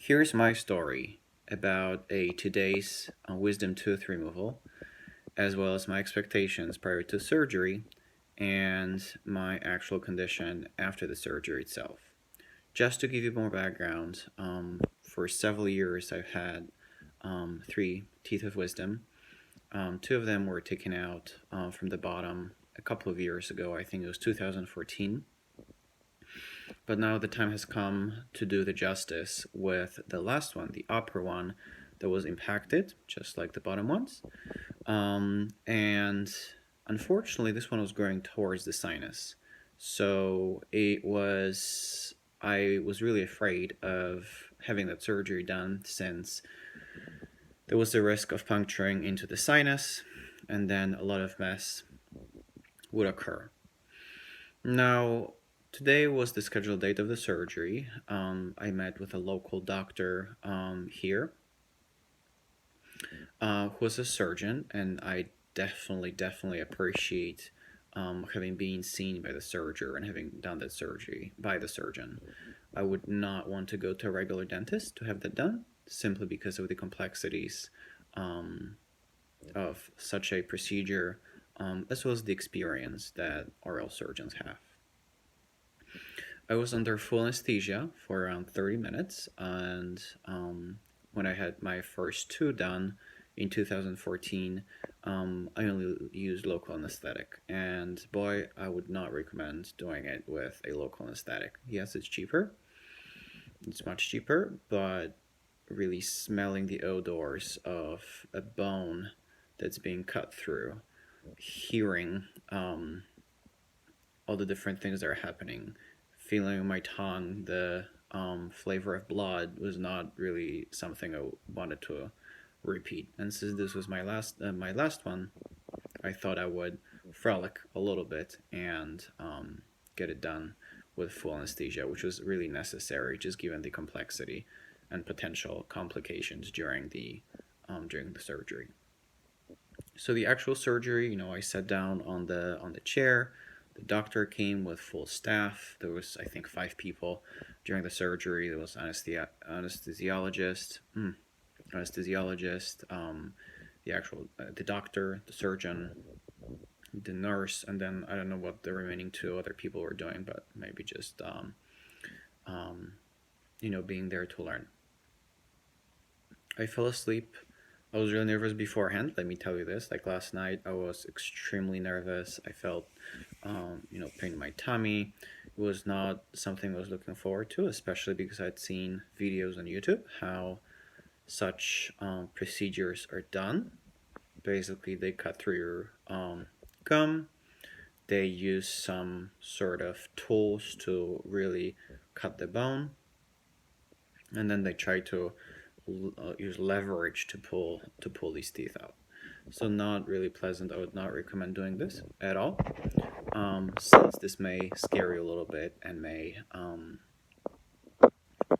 Here's my story about a today's wisdom tooth removal, as well as my expectations prior to surgery and my actual condition after the surgery itself. Just to give you more background, for several years I've had three teeth of wisdom. Two of them were taken out from the bottom a couple of years ago. I think it was 2014. But now the time has come to do the justice with the last one, the upper one that was impacted, just like the bottom ones. And unfortunately, this one was growing towards the sinus. So I was really afraid of having that surgery done since there was the risk of puncturing into the sinus and then a lot of mess would occur. Now, today was the scheduled date of the surgery. I met with a local doctor here who is a surgeon, and I definitely appreciate having been seen by the surgeon and having done that surgery by the surgeon. I would not want to go to a regular dentist to have that done simply because of the complexities um, of such a procedure, as well as the experience that oral surgeons have. I was under full anesthesia for around 30 minutes, and when I had my first two done in 2014, I only used local anesthetic. And boy, I would not recommend doing it with a local anesthetic. Yes, it's cheaper, it's much cheaper, but really smelling the odors of a bone that's being cut through, hearing all the different things that are happening, feeling on my tongue the flavor of blood was not really something I wanted to repeat. And since this was my last one, I thought I would frolic a little bit and get it done with full anesthesia, which was really necessary, just given the complexity and potential complications during the surgery. So the actual surgery, I sat down on the chair. The doctor came with full staff. There was, I think, five people during the surgery. There was anesthesiologist, the doctor, the surgeon, the nurse, and then I don't know what the remaining two other people were doing, but maybe just um, being there to learn. I fell asleep. I was really nervous beforehand. Let me tell you this. Like last night, I was extremely nervous. I felt, pain in my tummy. It was not something I was looking forward to, especially because I'd seen videos on YouTube how such procedures are done. Basically, they cut through your gum. They use some sort of tools to really cut the bone, and then they try to use leverage to pull these teeth out. So not really pleasant. I would not recommend doing this at all, since this may scare you a little bit and may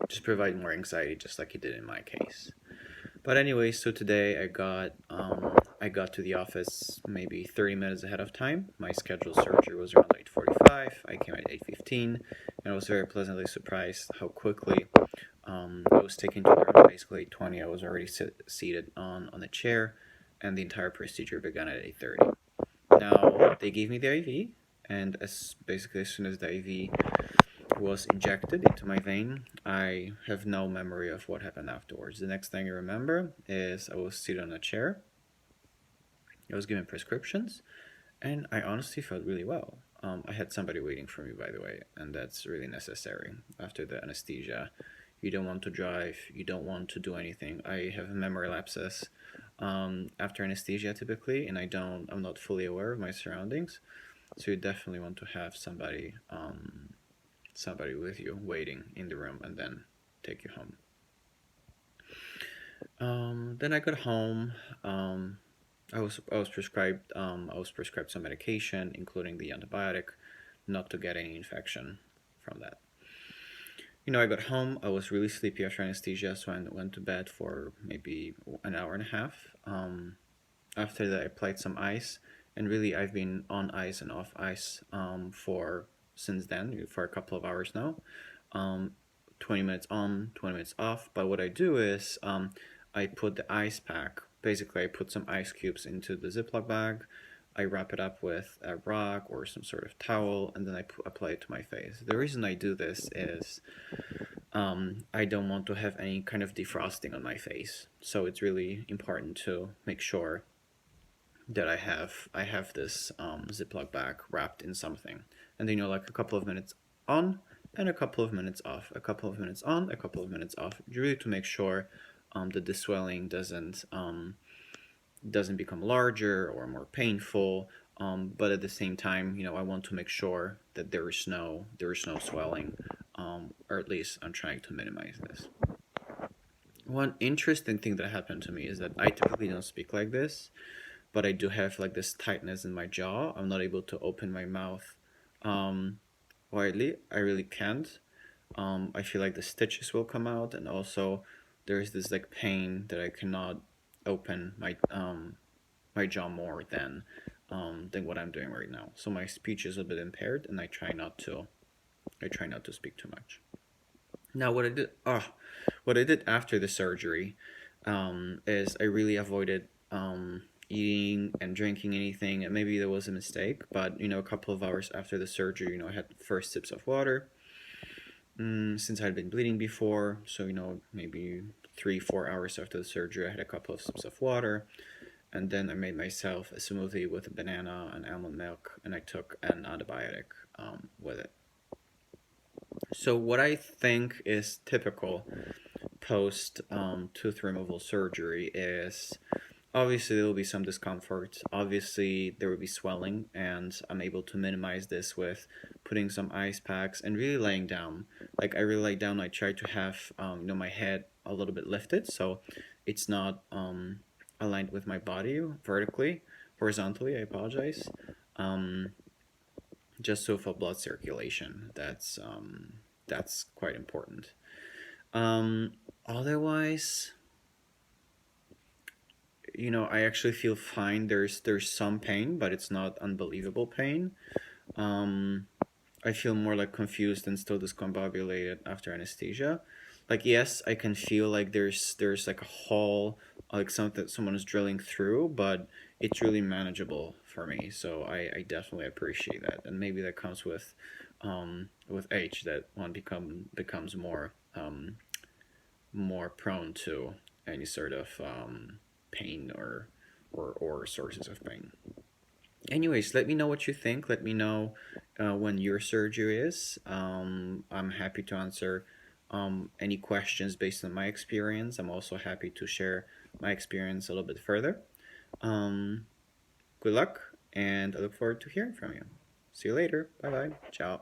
just provide more anxiety, just like it did in my case. But anyway, so today I got to the office maybe 30 minutes ahead of time. My scheduled surgery was around 8:45. I came at 8:15, and I was very pleasantly surprised how quickly I was taken to the room. Basically 8:20. I was already seated on the chair, and the entire procedure began at 8:30. Now they gave me the IV, and as soon as the IV was injected into my vein, I have no memory of what happened afterwards. The next thing I remember is I was seated on a chair. I was given prescriptions, and I honestly felt really well. I had somebody waiting for me, by the way, and that's really necessary after the anesthesia. You don't want to drive, you don't want to do anything. I have memory lapses after anesthesia typically, and I'm not fully aware of my surroundings. So you definitely want to have somebody with you waiting in the room and then take you home. Then I got home. I was prescribed some medication, including the antibiotic, not to get any infection from that. I got home. I was really sleepy after anesthesia, so I went to bed for maybe an hour and a half. After that, I applied some ice, and really, I've been on ice and off ice for since then, for a couple of hours now. Um, 20 minutes on, 20 minutes off. But what I do is I put the ice pack. Basically, I put some ice cubes into the Ziploc bag. I wrap it up with a rock or some sort of towel, and then I apply it to my face. The reason I do this is I don't want to have any kind of defrosting on my face. So it's really important to make sure that I have this Ziploc bag wrapped in something, and then like a couple of minutes on and a couple of minutes off, a couple of minutes on, a couple of minutes off, really to make sure that the swelling doesn't become larger or more painful. But at the same time, I want to make sure that there is no swelling, or at least I'm trying to minimize this. One interesting thing that happened to me is that I typically don't speak like this, but I do have like this tightness in my jaw. I'm not able to open my mouth widely. I really can't. I feel like the stitches will come out, and also there's this like pain that I cannot open my jaw more than what I'm doing right now. So my speech is a bit impaired, and I try not to speak too much. Now what I did after the surgery is I really avoided eating and drinking anything. And maybe there was a mistake, but a couple of hours after the surgery, I had first sips of water. Since I'd been bleeding before, so maybe 3-4 hours after the surgery, I had a couple of sips of water, and then I made myself a smoothie with a banana and almond milk, and I took an antibiotic with it. So what I think is typical post tooth removal surgery is obviously there will be some discomfort. Obviously there will be swelling, and I'm able to minimize this with putting some ice packs and really laying down. Like I really lay down. I try to have my head a little bit lifted so it's not aligned with my body horizontally. I apologize. Um, just so for blood circulation. That's quite important. Otherwise, I actually feel fine. There's some pain, but it's not unbelievable pain. Um, I feel more like confused and still discombobulated after anesthesia. Like yes, I can feel like there's like a hole, like something that someone is drilling through, but it's really manageable for me. So I definitely appreciate that, and maybe that comes with age, that one becomes more prone to any sort of pain or sources of pain. Anyways, let me know what you think. Let me know when your surgery is. I'm happy to answer any questions based on my experience. I'm also happy to share my experience a little bit further. Um, Good luck, and I look forward to hearing from you. See you later. Bye bye. Ciao.